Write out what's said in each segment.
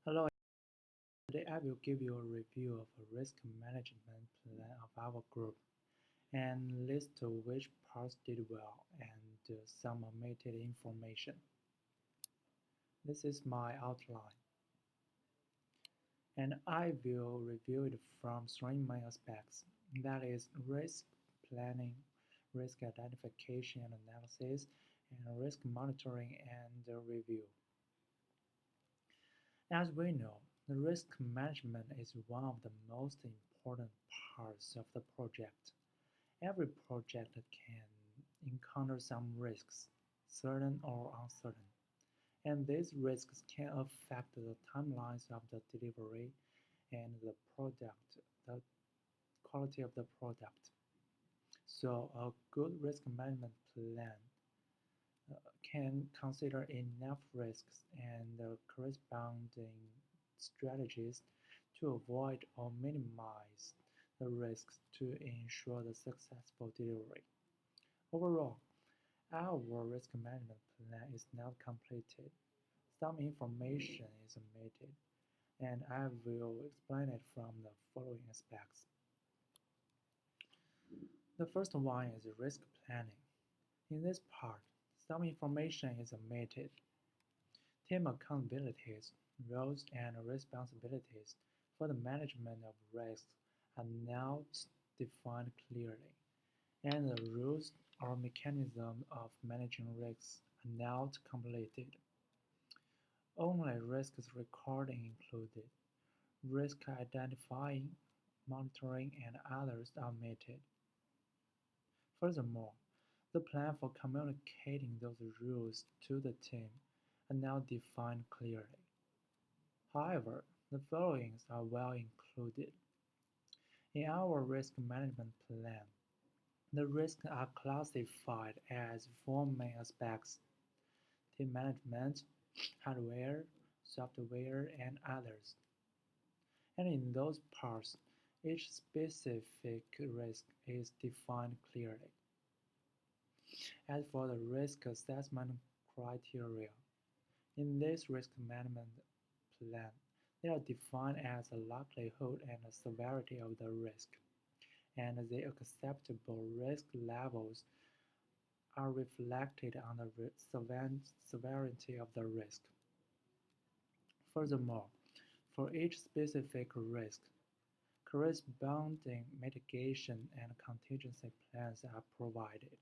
Hello, today I will give you a review of a risk management plan of our group and list which parts did well and some omitted information. This is my outline, and I will review it from three main aspects. That is risk planning, risk identification and analysis, and risk monitoring and review. As we know, the risk management is one of the most important parts of the project. Every project can encounter some risks, certain or uncertain, and these risks can affect the timelines of the delivery and the quality of the product. So a good risk management plan can consider enough risks and corresponding strategies to avoid or minimize the risks to ensure the successful delivery. Overall, our risk management plan is not completed. Some information is omitted, and I will explain it from the following aspects. The first one is risk planning. In this part, some information is omitted. Team accountabilities, roles and responsibilities for the management of risks are now defined clearly, and the rules or mechanism of managing risks are now completed. Only risks recording included, risk identifying, monitoring, and others are omitted. Furthermore, the plan for communicating those rules to the team are now defined clearly. However, the following are well included. In our risk management plan, the risks are classified as four main aspects: team management, hardware, software, and others. And in those parts, each specific risk is defined clearly. As for the risk assessment criteria, in this risk management plan, they are defined as the likelihood and the severity of the risk, and the acceptable risk levels are reflected on the severity of the risk. Furthermore, for each specific risk, corresponding mitigation and contingency plans are provided.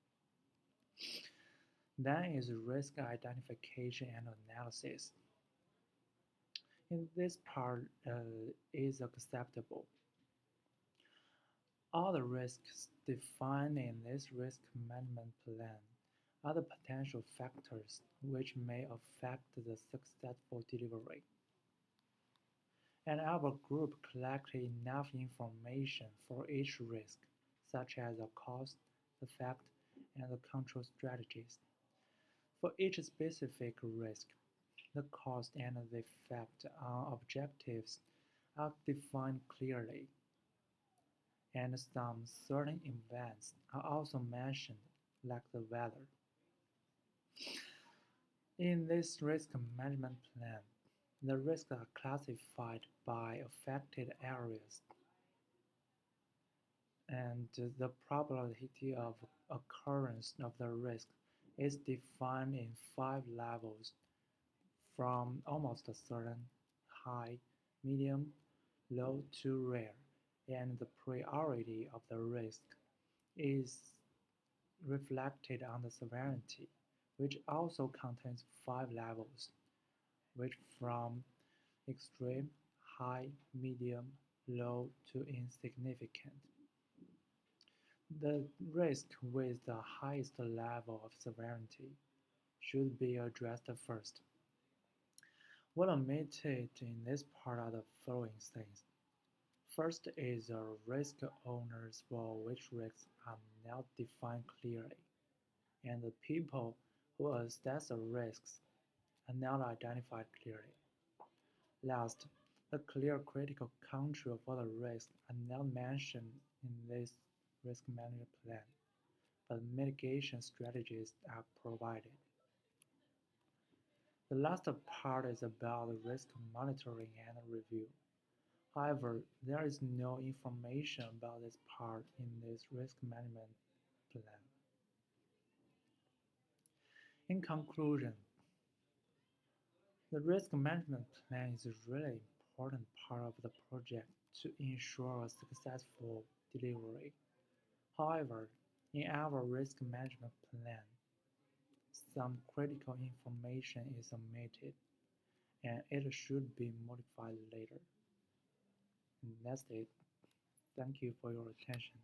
Then is risk identification and analysis. In this part is acceptable. All the risks defined in this risk management plan are the potential factors which may affect the successful delivery. And our group collected enough information for each risk, such as the cost, effect, and the control strategies. For each specific risk, the cost and the effect on objectives are defined clearly, and some certain events are also mentioned, like the weather. In this risk management plan, the risks are classified by affected areas, and the probability of occurrence of the risk is defined in five levels from almost certain, high, medium, low to rare, and the priority of the risk is reflected on the severity, which also contains five levels, which from extreme, high, medium, low to insignificant. The risk with the highest level of severity should be addressed first. What omitted in this part are the following things. First is the risk owners for which risks are not defined clearly, and the people who assess the risks are not identified clearly. Last, the clear critical control for the risks are not mentioned in this risk management plan, but mitigation strategies are provided. The last part is about risk monitoring and review. However, there is no information about this part in this risk management plan. In conclusion, the risk management plan is a really important part of the project to ensure a successful delivery. However, in our risk management plan, some critical information is omitted and it should be modified later. And that's it. Thank you for your attention.